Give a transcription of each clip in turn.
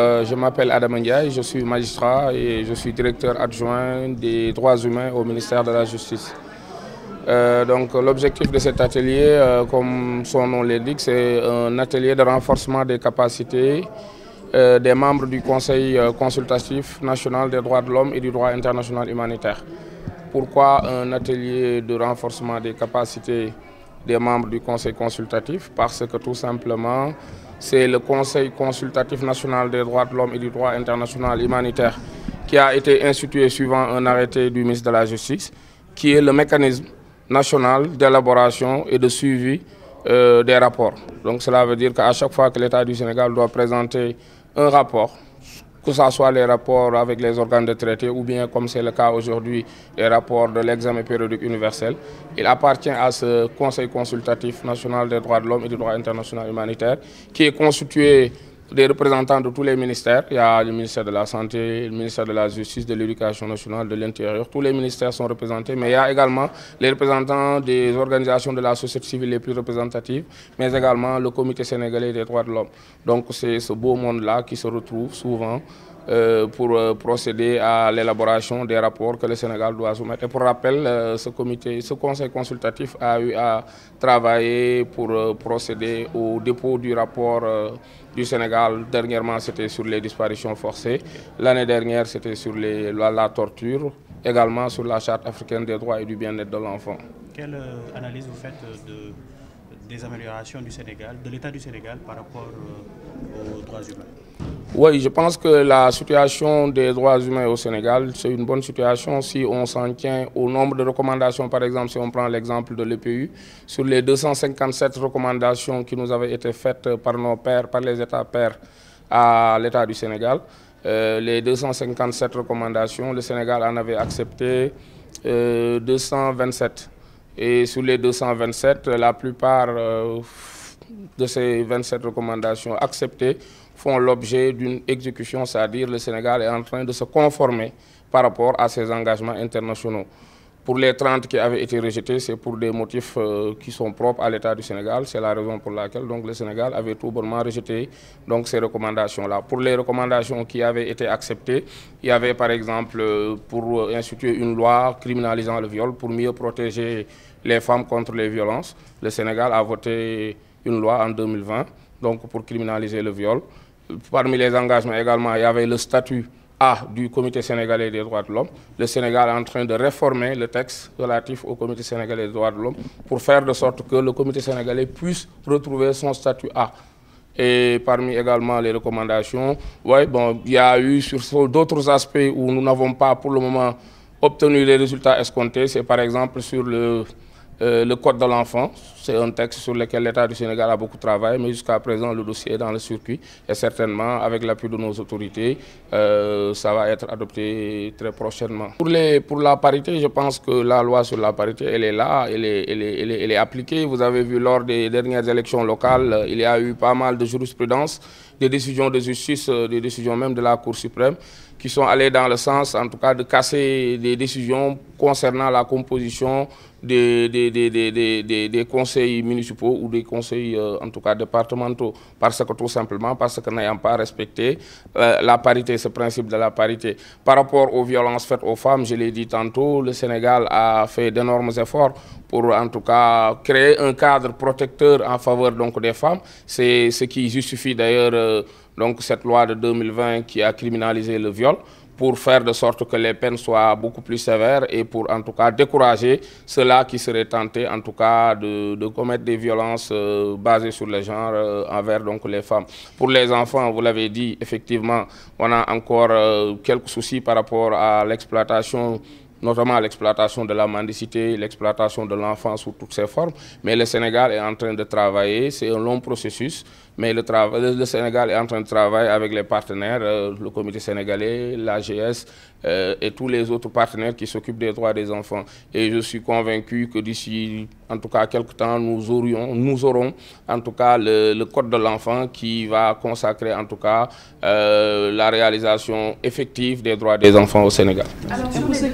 Je m'appelle Adam Ndiaye, je suis magistrat et je suis directeur adjoint des droits humains au ministère de la Justice. Donc l'objectif de cet atelier, comme son nom l'indique, c'est un atelier de renforcement des capacités des membres du Conseil consultatif national des droits de l'homme et du droit international humanitaire. Pourquoi un atelier de renforcement des capacités des membres du Conseil consultatif? Parce que tout simplement, c'est le Conseil consultatif national des droits de l'homme et du droit international humanitaire qui a été institué suivant un arrêté du ministre de la Justice, qui est le mécanisme national d'élaboration et de suivi des rapports. Donc cela veut dire qu'à chaque fois que l'État du Sénégal doit présenter un rapport, que ce soit les rapports avec les organes de traité ou bien, comme c'est le cas aujourd'hui, les rapports de l'examen périodique universel, il appartient à ce Conseil consultatif national des droits de l'homme et du droit international humanitaire qui est constitué des représentants de tous les ministères. Il y a le ministère de la Santé, le ministère de la Justice, de l'Éducation nationale, de l'Intérieur. Tous les ministères sont représentés, mais il y a également les représentants des organisations de la société civile les plus représentatives, mais également le Comité sénégalais des droits de l'homme. Donc c'est ce beau monde-là qui se retrouve souvent pour procéder à l'élaboration des rapports que le Sénégal doit soumettre. Et pour rappel, ce conseil consultatif a eu à travailler pour procéder au dépôt du rapport du Sénégal. Dernièrement, c'était sur les disparitions forcées. L'année dernière, c'était sur la torture, également sur la Charte africaine des droits et du bien-être de l'enfant. Quelle analyse vous faites des améliorations du Sénégal, de l'État du Sénégal par rapport aux droits humains? Oui, je pense que la situation des droits humains au Sénégal, c'est une bonne situation si on s'en tient au nombre de recommandations. Par exemple, si on prend l'exemple de l'EPU, sur les 257 recommandations qui nous avaient été faites par nos pairs, par les États pairs à l'État du Sénégal, les 257 recommandations, le Sénégal en avait accepté 227. Et sur les 227, la plupart de ces 27 recommandations acceptées font l'objet d'une exécution, c'est-à-dire le Sénégal est en train de se conformer par rapport à ses engagements internationaux. Pour les 30 qui avaient été rejetés, c'est pour des motifs qui sont propres à l'État du Sénégal. C'est la raison pour laquelle donc, le Sénégal avait tout bonnement rejeté donc, ces recommandations-là. Pour les recommandations qui avaient été acceptées, il y avait par exemple pour instituer une loi criminalisant le viol, pour mieux protéger les femmes contre les violences. Le Sénégal a voté une loi en 2020 donc, pour criminaliser le viol. Parmi les engagements également, il y avait le statut A du Comité sénégalais des droits de l'homme. Le Sénégal est en train de réformer le texte relatif au Comité sénégalais des droits de l'homme pour faire de sorte que le Comité sénégalais puisse retrouver son statut A. Et parmi également les recommandations, ouais, bon, il y a eu sur d'autres aspects où nous n'avons pas pour le moment obtenu les résultats escomptés. C'est par exemple sur le Code de l'enfant. C'est un texte sur lequel l'État du Sénégal a beaucoup travaillé, mais jusqu'à présent, le dossier est dans le circuit. Et certainement, avec l'appui de nos autorités, ça va être adopté très prochainement. Pour la parité, je pense que la loi sur la parité, elle est là, elle est appliquée. Vous avez vu lors des dernières élections locales, il y a eu pas mal de jurisprudence, des décisions de justice, des décisions même de la Cour suprême, qui sont allées dans le sens, en tout cas, de casser des décisions concernant la composition des conseils municipaux ou des conseils, en tout cas, départementaux. Parce que tout simplement, parce que n'ayant pas respecté la parité, ce principe de la parité. Par rapport aux violences faites aux femmes, je l'ai dit tantôt, le Sénégal a fait d'énormes efforts pour, en tout cas, créer un cadre protecteur en faveur donc, des femmes. C'est ce qui justifie d'ailleurs donc, cette loi de 2020 qui a criminalisé le viol, pour faire de sorte que les peines soient beaucoup plus sévères et pour en tout cas décourager ceux-là qui seraient tentés en tout cas de commettre des violences basées sur le genre envers donc, les femmes. Pour les enfants, vous l'avez dit, effectivement, on a encore quelques soucis par rapport à l'exploitation, notamment l'exploitation de la mendicité, l'exploitation de l'enfant sous toutes ses formes. Mais le Sénégal est en train de travailler, c'est un long processus, mais le Sénégal est en train de travailler avec les partenaires, le Comité sénégalais, l'AGS et tous les autres partenaires qui s'occupent des droits des enfants. Et je suis convaincu que d'ici, en tout cas, quelques temps, nous aurons en tout cas le Code de l'enfant qui va consacrer en tout cas la réalisation effective des droits des enfants au Sénégal. Alors, sur les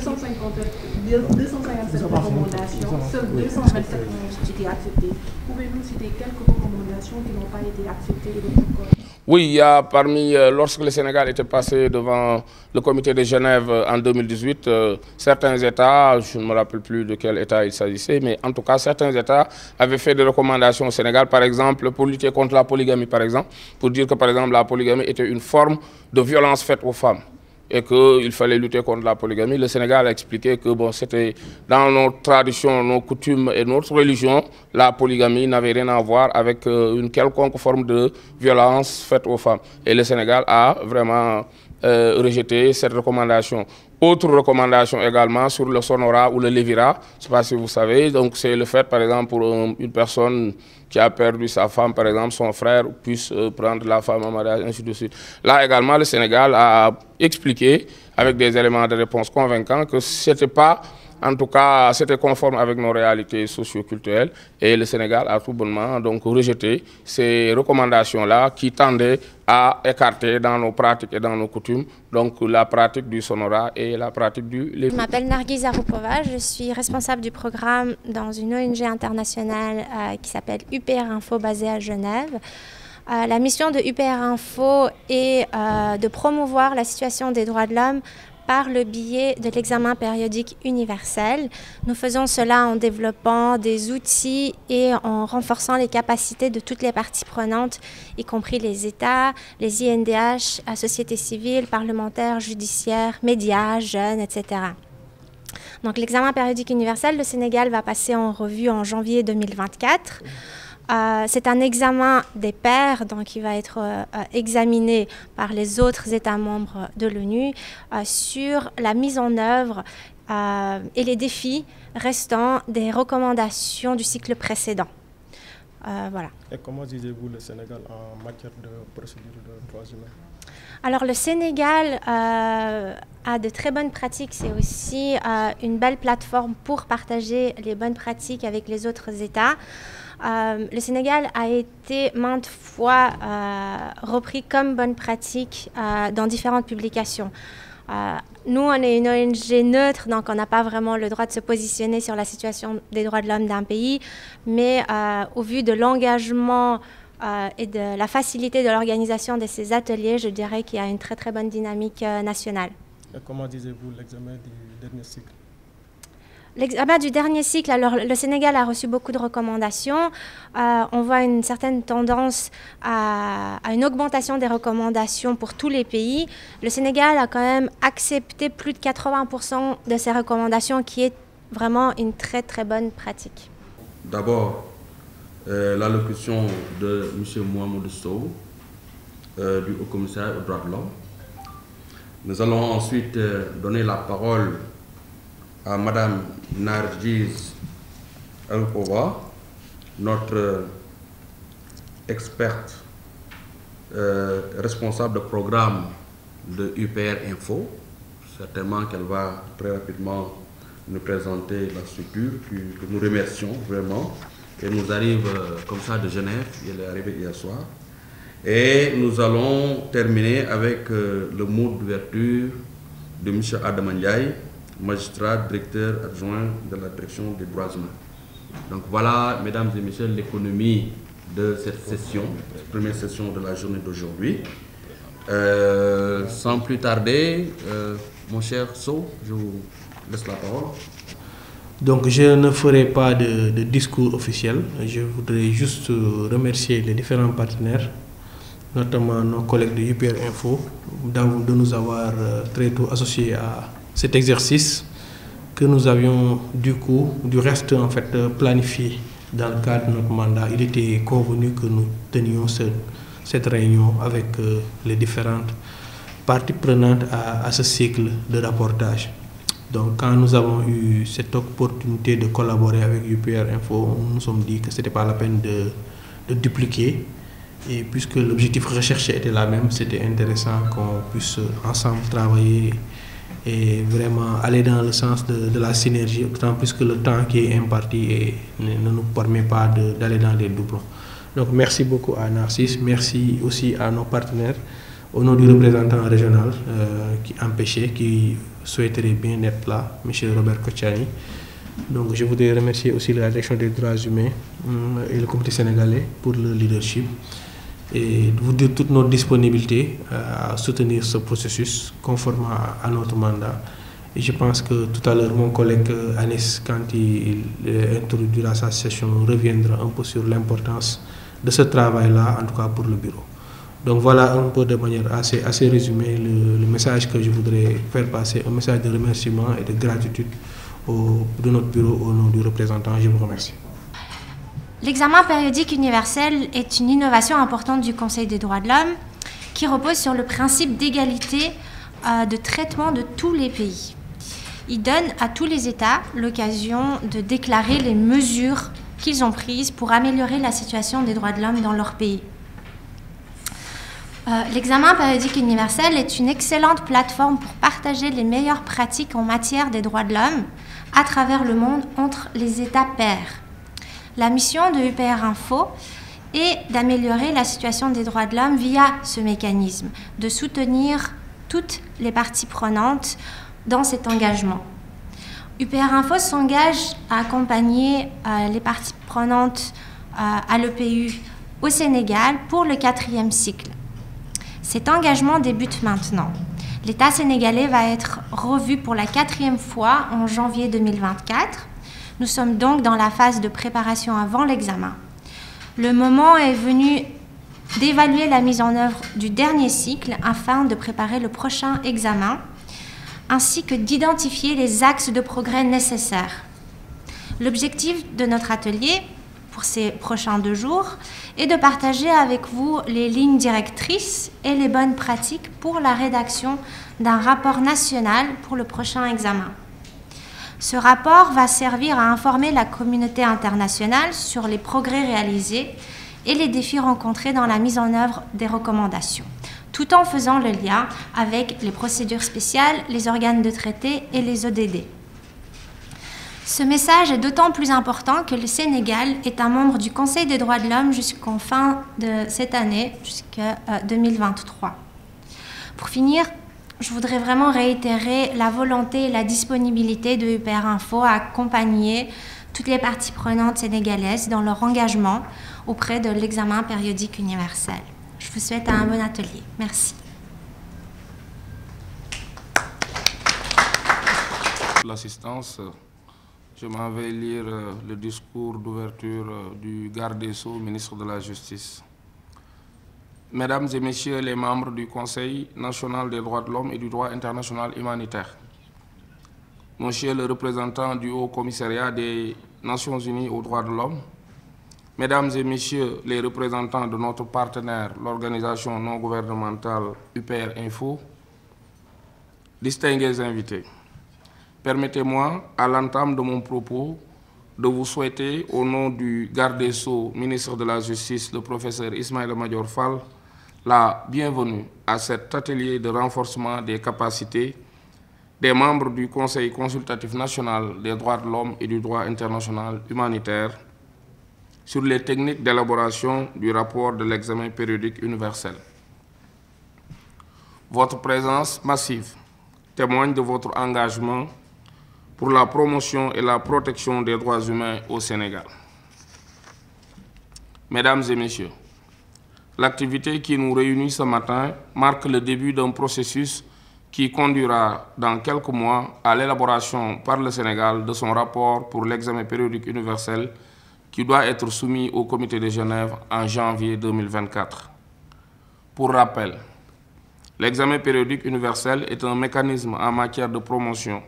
257 recommandations, seules 227 ont été acceptées. Pouvez-vous citer quelques recommandations recommandations qui n'ont pas été acceptées et d'autres encore? Oui, il y a lorsque le Sénégal était passé devant le comité de Genève en 2018, certains États, je ne me rappelle plus de quel État il s'agissait, mais en tout cas, certains États avaient fait des recommandations au Sénégal, par exemple, pour lutter contre la polygamie, par exemple, pour dire que, par exemple, la polygamie était une forme de violence faite aux femmes et qu'il fallait lutter contre la polygamie. Le Sénégal a expliqué que bon, c'était dans nos traditions, nos coutumes et notre religion, la polygamie n'avait rien à voir avec une quelconque forme de violence faite aux femmes. Et le Sénégal a vraiment rejeté cette recommandation. Autre recommandation également sur le sonora ou le lévira, je ne sais pas si vous savez, donc c'est le fait par exemple pour une personne qui a perdu sa femme, par exemple son frère puisse prendre la femme en mariage, ainsi de suite. Là également le Sénégal a expliqué avec des éléments de réponse convaincants que ce n'était pas, en tout cas, c'était conforme avec nos réalités socio-culturelles et le Sénégal a tout bonnement donc rejeté ces recommandations-là qui tendaient à écarter dans nos pratiques et dans nos coutumes donc la pratique du sonora et la pratique du lévira. Je m'appelle Narguise Aroupova, je suis responsable du programme dans une ONG internationale qui s'appelle UPR Info basée à Genève. La mission de UPR Info est de promouvoir la situation des droits de l'homme par le biais de l'examen périodique universel. Nous faisons cela en développant des outils et en renforçant les capacités de toutes les parties prenantes, y compris les États, les INDH, la société civile, parlementaires, judiciaires, médias, jeunes, etc. Donc l'examen périodique universel, le Sénégal va passer en revue en janvier 2024. C'est un examen des pairs, donc il va être examiné par les autres États membres de l'ONU sur la mise en œuvre et les défis restants des recommandations du cycle précédent. Voilà. Et comment disiez-vous le Sénégal en matière de procédure de droits humains? Alors le Sénégal a de très bonnes pratiques, c'est aussi une belle plateforme pour partager les bonnes pratiques avec les autres États. Le Sénégal a été maintes fois repris comme bonne pratique dans différentes publications. Nous, on est une ONG neutre, donc on n'a pas vraiment le droit de se positionner sur la situation des droits de l'homme d'un pays, mais au vu de l'engagement et de la facilité de l'organisation de ces ateliers, je dirais qu'il y a une très très bonne dynamique nationale. Et comment disiez-vous l'examen du dernier cycle? L'examen du dernier cycle, alors le Sénégal a reçu beaucoup de recommandations. On voit une certaine tendance à une augmentation des recommandations pour tous les pays. Le Sénégal a quand même accepté plus de 80% de ces recommandations, qui est vraiment une très très bonne pratique. D'abord, l'allocution de M. Mohamed Sow, du Haut-Commissariat aux droits de l'homme. Nous allons ensuite donner la parole à Mme Narguise Aroupova, notre experte responsable de programme de UPR Info. Certainement qu'elle va très rapidement nous présenter la structure que nous remercions vraiment. Elle nous arrive comme ça de Genève, elle est arrivée hier soir. Et nous allons terminer avec le mot d'ouverture de M. Adam Ndiaye, magistrat, directeur adjoint de la direction des droits humains. Donc voilà, mesdames et messieurs, l'économie de cette session, cette première session de la journée d'aujourd'hui. Sans plus tarder, mon cher Sow, je vous laisse la parole. Donc je ne ferai pas de discours officiel, je voudrais juste remercier les différents partenaires, notamment nos collègues de UPR Info, de nous avoir très tôt associés à cet exercice que nous avions du reste en fait planifié dans le cadre de notre mandat. Il était convenu que nous tenions cette réunion avec les différentes parties prenantes à ce cycle de rapportage. Donc quand nous avons eu cette opportunité de collaborer avec UPR Info, nous nous sommes dit que ce n'était pas la peine de dupliquer. Et puisque l'objectif recherché était la même, c'était intéressant qu'on puisse ensemble travailler et vraiment aller dans le sens de la synergie, d'autant plus que le temps qui est imparti ne nous permet pas d'aller dans des doublons. Donc merci beaucoup à Narcisse, merci aussi à nos partenaires, au nom du représentant régional qui empêchait, qui souhaiterait bien être là, M. Robert Kochani, Donc je voudrais remercier aussi la Direction des droits humains et le comité sénégalais pour le leadership et vous dire toute notre disponibilité à soutenir ce processus conformément à notre mandat. Et je pense que tout à l'heure, mon collègue Anis, quand il introduira sa session, reviendra un peu sur l'importance de ce travail-là, en tout cas pour le bureau. Donc voilà un peu de manière assez résumée le message que je voudrais faire passer, un message de remerciement et de gratitude de notre bureau au nom du représentant. Je vous remercie. L'examen périodique universel est une innovation importante du Conseil des droits de l'homme qui repose sur le principe d'égalité de traitement de tous les pays. Il donne à tous les États l'occasion de déclarer les mesures qu'ils ont prises pour améliorer la situation des droits de l'homme dans leur pays. L'examen périodique universel est une excellente plateforme pour partager les meilleures pratiques en matière des droits de l'homme à travers le monde entre les États pairs. La mission de UPR Info est d'améliorer la situation des droits de l'homme via ce mécanisme, de soutenir toutes les parties prenantes dans cet engagement. UPR Info s'engage à accompagner les parties prenantes à l'EPU au Sénégal pour le 4e cycle. Cet engagement débute maintenant. L'État sénégalais va être revu pour la 4e fois en janvier 2024. Nous sommes donc dans la phase de préparation avant l'examen. Le moment est venu d'évaluer la mise en œuvre du dernier cycle afin de préparer le prochain examen, ainsi que d'identifier les axes de progrès nécessaires. L'objectif de notre atelier pour ces prochains 2 jours est de partager avec vous les lignes directrices et les bonnes pratiques pour la rédaction d'un rapport national pour le prochain examen. Ce rapport va servir à informer la communauté internationale sur les progrès réalisés et les défis rencontrés dans la mise en œuvre des recommandations, tout en faisant le lien avec les procédures spéciales, les organes de traité et les ODD. Ce message est d'autant plus important que le Sénégal est un membre du Conseil des droits de l'homme jusqu'en fin de cette année, jusqu'à 2023. Pour finir, je voudrais vraiment réitérer la volonté et la disponibilité de UPR Info à accompagner toutes les parties prenantes sénégalaises dans leur engagement auprès de l'examen périodique universel. Je vous souhaite un bon atelier. Merci. L'assistance, je m'en vais lire le discours d'ouverture du garde des Sceaux, ministre de la Justice. Mesdames et Messieurs les membres du Conseil national des droits de l'homme et du droit international humanitaire, Monsieur le représentant du Haut Commissariat des Nations Unies aux droits de l'homme, Mesdames et Messieurs les représentants de notre partenaire, l'organisation non gouvernementale UPR Info, distingués invités, permettez-moi, à l'entame de mon propos, de vous souhaiter, au nom du garde des Sceaux, ministre de la Justice, le professeur Ismaïla Madior Fall, la bienvenue à cet atelier de renforcement des capacités des membres du Conseil consultatif national des droits de l'homme et du droit international humanitaire sur les techniques d'élaboration du rapport de l'examen périodique universel. Votre présence massive témoigne de votre engagement pour la promotion et la protection des droits humains au Sénégal. Mesdames et Messieurs, l'activité qui nous réunit ce matin marque le début d'un processus qui conduira dans quelques mois à l'élaboration par le Sénégal de son rapport pour l'examen périodique universel qui doit être soumis au Comité de Genève en janvier 2024. Pour rappel, l'examen périodique universel est un mécanisme en matière de promotion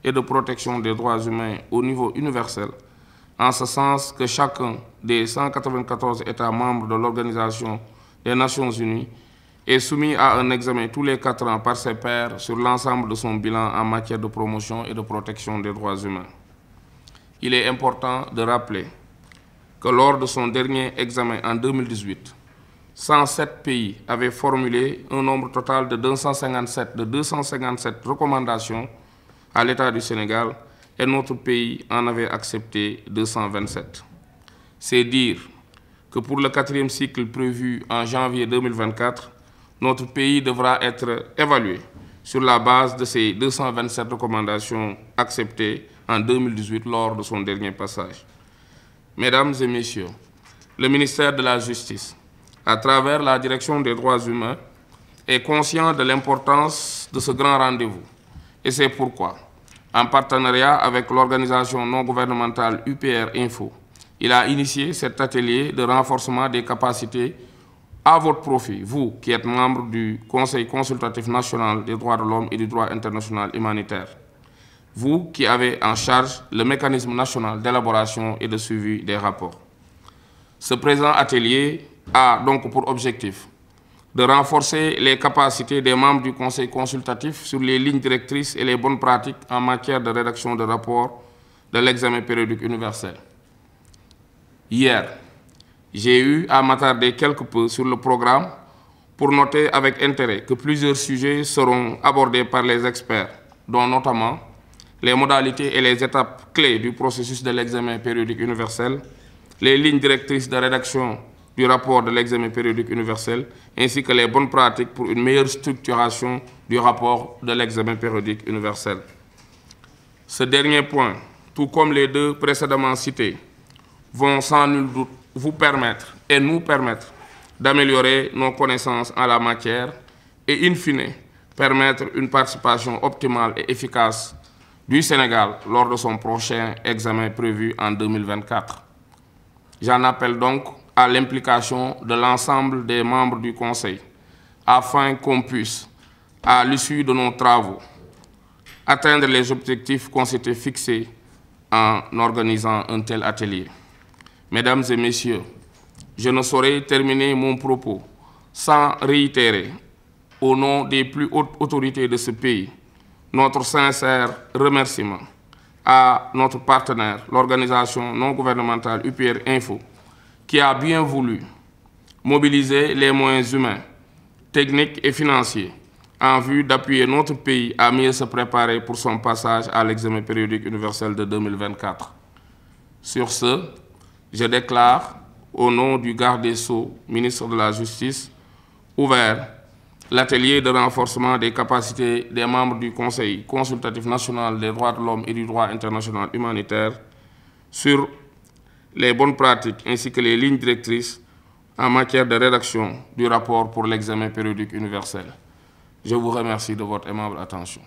et de protection des droits humains au niveau universel, en ce sens que chacun des 194 États membres de l'Organisation des Nations Unies est soumis à un examen tous les 4 ans par ses pairs sur l'ensemble de son bilan en matière de promotion et de protection des droits humains. Il est important de rappeler que lors de son dernier examen en 2018, 107 pays avaient formulé un nombre total de 257 recommandations à l'État du Sénégal et notre pays en avait accepté 227. C'est dire que pour le 4e cycle prévu en janvier 2024, notre pays devra être évalué sur la base de ces 227 recommandations acceptées en 2018 lors de son dernier passage. Mesdames et messieurs, le ministère de la Justice, à travers la Direction des droits humains, est conscient de l'importance de ce grand rendez-vous. Et c'est pourquoi, en partenariat avec l'organisation non gouvernementale UPR Info, il a initié cet atelier de renforcement des capacités à votre profit, vous qui êtes membre du Conseil consultatif national des droits de l'homme et du droit international humanitaire. Vous qui avez en charge le mécanisme national d'élaboration et de suivi des rapports. Ce présent atelier a donc pour objectif de renforcer les capacités des membres du Conseil consultatif sur les lignes directrices et les bonnes pratiques en matière de rédaction de rapports de l'examen périodique universel. Hier, j'ai eu à m'attarder quelque peu sur le programme pour noter avec intérêt que plusieurs sujets seront abordés par les experts, dont notamment les modalités et les étapes clés du processus de l'examen périodique universel, les lignes directrices de rédaction du rapport de l'examen périodique universel, ainsi que les bonnes pratiques pour une meilleure structuration du rapport de l'examen périodique universel. Ce dernier point, tout comme les deux précédemment cités, vont sans nul doute vous permettre et nous permettre d'améliorer nos connaissances en la matière et, in fine, permettre une participation optimale et efficace du Sénégal lors de son prochain examen prévu en 2024. J'en appelle donc à l'implication de l'ensemble des membres du Conseil afin qu'on puisse, à l'issue de nos travaux, atteindre les objectifs qu'on s'était fixés en organisant un tel atelier. Mesdames et messieurs, je ne saurais terminer mon propos sans réitérer, au nom des plus hautes autorités de ce pays, notre sincère remerciement à notre partenaire, l'organisation non gouvernementale UPR Info, qui a bien voulu mobiliser les moyens humains, techniques et financiers en vue d'appuyer notre pays à mieux se préparer pour son passage à l'examen périodique universel de 2024. Sur ce, je déclare, au nom du garde des Sceaux, ministre de la Justice, ouvert l'atelier de renforcement des capacités des membres du Conseil consultatif national des droits de l'homme et du droit international humanitaire sur les bonnes pratiques ainsi que les lignes directrices en matière de rédaction du rapport pour l'examen périodique universel. Je vous remercie de votre aimable attention.